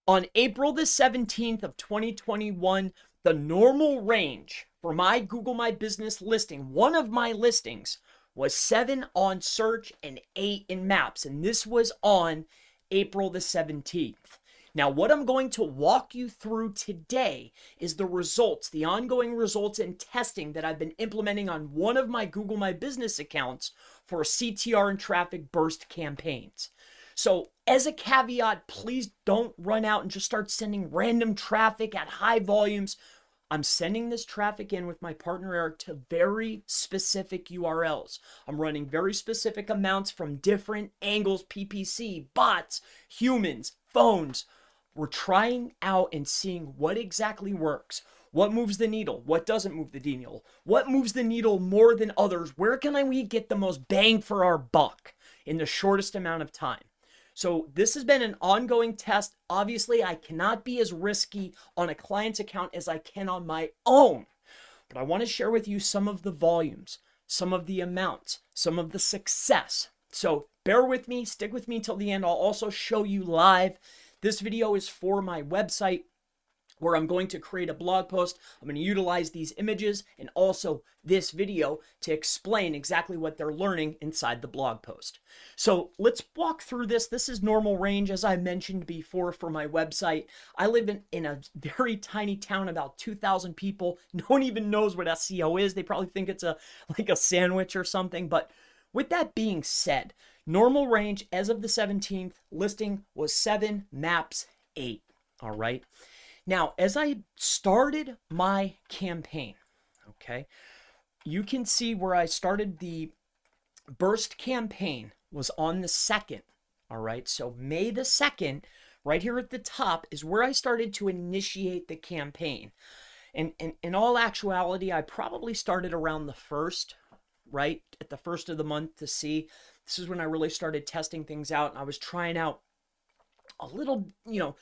On April the 17th of 2021, the normal range for my Google My Business listing, one of my listings, was 7 on search and 8 in maps. And this was on April the 17th. Now, what I'm going to walk you through today is the results, the ongoing results and testing that I've been implementing on one of my Google My Business accounts for CTR and traffic burst campaigns. So as a caveat, please don't run out and just start sending random traffic at high volumes. I'm sending this traffic in with my partner Eric to very specific URLs. I'm running very specific amounts from different angles, PPC, bots, humans, phones. We're trying out and seeing what exactly works. What moves the needle? What doesn't move the needle? What moves the needle more than others? Where can we get the most bang for our buck in the shortest amount of time? So this has been an ongoing test. Obviously, I cannot be as risky on a client's account as I can on my own. But I want to share with you some of the volumes, some of the amounts, some of the success. So bear with me, stick with me till the end. I'll also show you live. This video is for my website, where I'm going to create a blog post. I'm going to utilize these images and also this video to explain exactly what they're learning inside the blog post. So let's walk through this. This is normal range, as I mentioned before, for my website. I live in a very tiny town, about 2,000 people. No one even knows what SEO is. They probably think it's like a sandwich or something. But with that being said, normal range as of the 17th, listing was 7, maps 8. All right. Now, as I started my campaign, okay, you can see where I started the burst campaign was on the 2nd, all right? So May the 2nd, right here at the top, is where I started to initiate the campaign. And in all actuality, I probably started around the 1st, right, at the 1st of the month to see. This is when I really started testing things out, and I was trying out a little,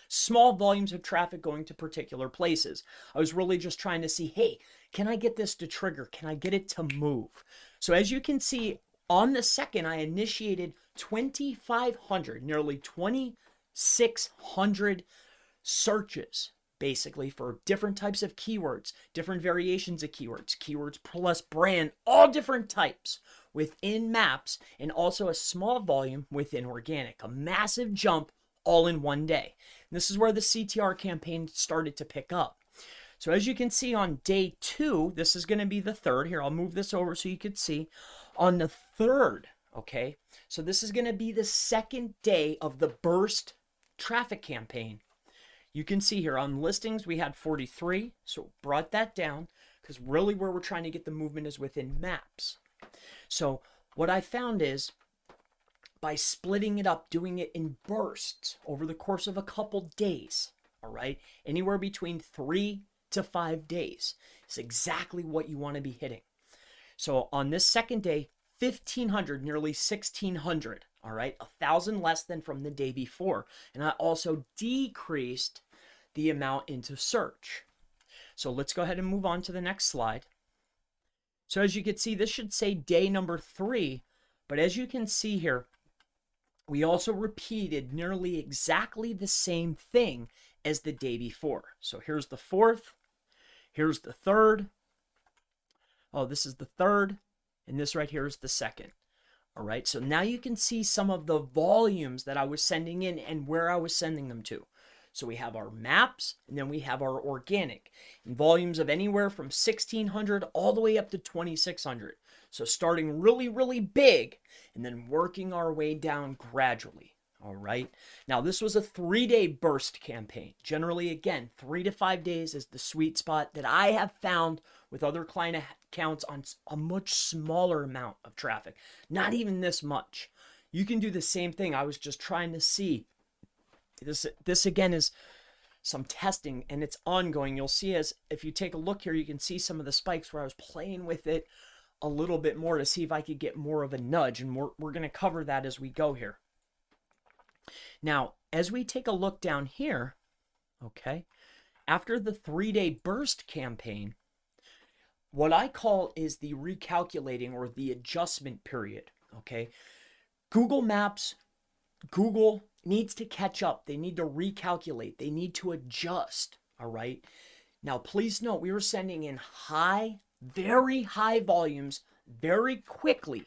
small volumes of traffic going to particular places. I was really just trying to see, hey, can I get this to trigger? Can I get it to move? So as you can see, on the 2nd, I initiated 2,500, nearly 2,600 searches, basically, for different types of keywords, different variations of keywords, keywords plus brand, all different types within maps, and also a small volume within organic, a massive jump all in one day. And this is where the CTR campaign started to pick up. So as you can see on day 2, this is going to be the 3rd. Here, I'll move this over so you could see. On the 3rd, okay, so this is going to be the 2nd day of the burst traffic campaign. You can see here on listings, we had 43, so brought that down because really where we're trying to get the movement is within maps. So what I found is, by splitting it up, doing it in bursts over the course of a couple days, all right? Anywhere between 3 to 5 days is exactly what you want to be hitting. So on this 2nd day, 1,500, nearly 1,600, all right? 1,000 less than from the day before. And I also decreased the amount into search. So let's go ahead and move on to the next slide. So as you can see, this should say day number 3, but as you can see here, we also repeated nearly exactly the same thing as the day before. So here's the 4th, here's the 3rd. Oh, this is the 3rd, and this right here is the 2nd. All right, so now you can see some of the volumes that I was sending in and where I was sending them to. So we have our maps, and then we have our organic, in volumes of anywhere from 1,600 all the way up to 2,600. So starting really, really big and then working our way down gradually. All right. Now, this was a 3-day burst campaign. Generally, again, 3 to 5 days is the sweet spot that I have found with other client accounts on a much smaller amount of traffic. Not even this much. You can do the same thing. I was just trying to see. This again is some testing, and it's ongoing. You'll see, as if you take a look here, you can see some of the spikes where I was playing with it a little bit more to see if I could get more of a nudge, and we're going to cover that as we go here. Now, as we take a look down here, okay, after the 3-day burst campaign, what I call is the recalculating or the adjustment period, okay? Google Maps, Google needs to catch up. They need to recalculate. They need to adjust. All right. Now, please note, we were sending in very high volumes very quickly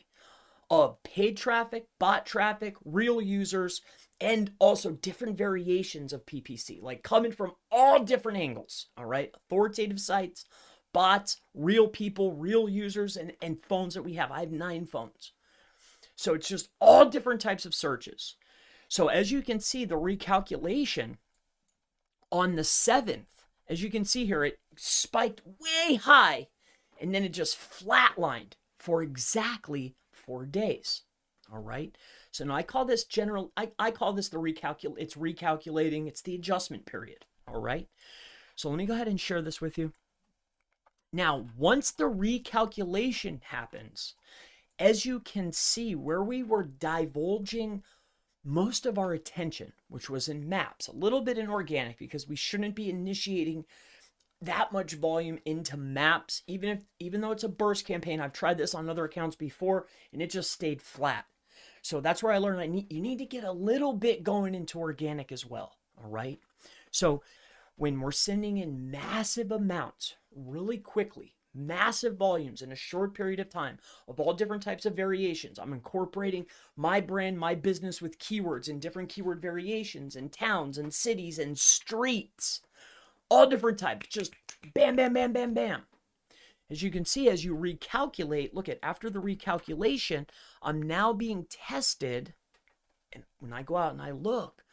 of paid traffic, bot traffic, real users, and also different variations of PPC, like coming from all different angles. All right. Authoritative sites, bots, real people, real users, and phones that we have. I have 9 phones. So it's just all different types of searches. So as you can see, the recalculation on the 7th, as you can see here, it spiked way high and then it just flatlined for exactly 4 days. All right. So now I call this I call this the it's recalculating. It's the adjustment period. All right. So let me go ahead and share this with you. Now, once the recalculation happens, as you can see, where we were divulging most of our attention, which was in maps, a little bit in organic, because we shouldn't be initiating that much volume into maps, even though it's a burst campaign. I've tried this on other accounts before and it just stayed flat. So that's where I learned you need to get a little bit going into organic as well. All right. So when we're sending in massive amounts really quickly, massive volumes in a short period of time of all different types of variations, I'm incorporating my brand, my business with keywords and different keyword variations and towns and cities and streets, all different types, just bam, bam, bam, bam, bam. As you can see, as you recalculate, look at after the recalculation, I'm now being tested. And when I go out and I look,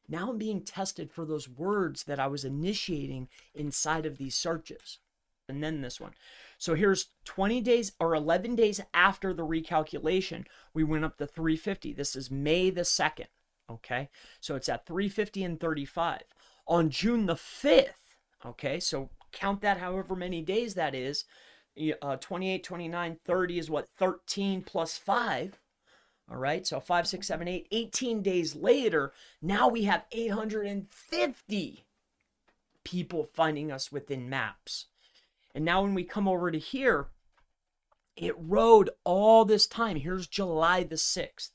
now I'm being tested for those words that I was initiating inside of these searches. And then this one. So here's 20 days or 11 days after the recalculation, we went up to 350. This is May the 2nd. Okay. So it's at 350 and 35. On June the 5th. Okay. So count that however many days that is. 28, 29, 30 is what? 13 plus 5. All right. So 5, 6, 7, 8, 18 days later, now we have 850 people finding us within maps. And now when we come over to here, it rode all this time. Here's July the 6th.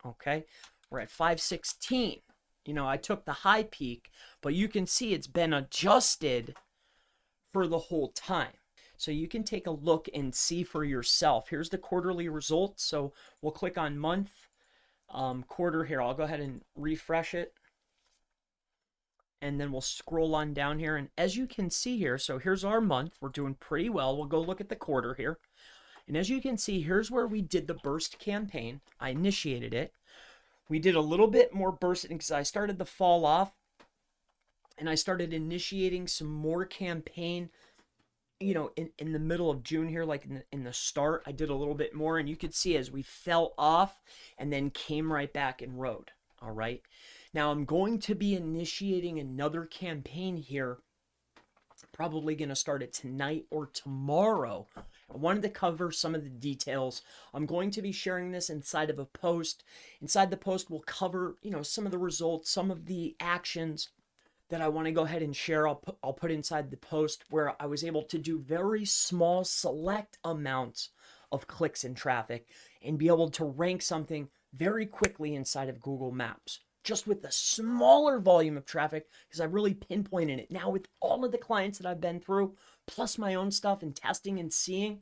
Okay. We're at 516. You know, I took the high peak, but you can see it's been adjusted for the whole time. So you can take a look and see for yourself. Here's the quarterly results. So we'll click on month, quarter here. I'll go ahead and refresh it. And then we'll scroll on down here. And as you can see here, so here's our month. We're doing pretty well. We'll go look at the quarter here. And as you can see, here's where we did the burst campaign. I initiated it. We did a little bit more bursting because I started the fall off. And I started initiating some more campaign, you know, in the middle of June here, like in the start, I did a little bit more. And you could see as we fell off and then came right back and rode. All right. Now I'm going to be initiating another campaign here. Probably going to start it tonight or tomorrow. I wanted to cover some of the details. I'm going to be sharing this inside of a post. Inside the post, we'll cover, you know, some of the results, some of the actions that I want to go ahead and share. I'll put inside the post where I was able to do very small, select amounts of clicks and traffic and be able to rank something very quickly inside of Google Maps. Just with a smaller volume of traffic, because I really pinpointed it. Now with all of the clients that I've been through, plus my own stuff and testing and seeing,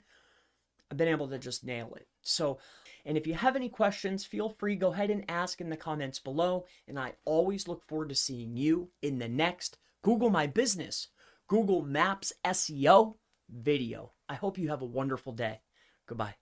I've been able to just nail it. So, and if you have any questions, feel free, go ahead and ask in the comments below. And I always look forward to seeing you in the next Google My Business, Google Maps SEO video. I hope you have a wonderful day. Goodbye.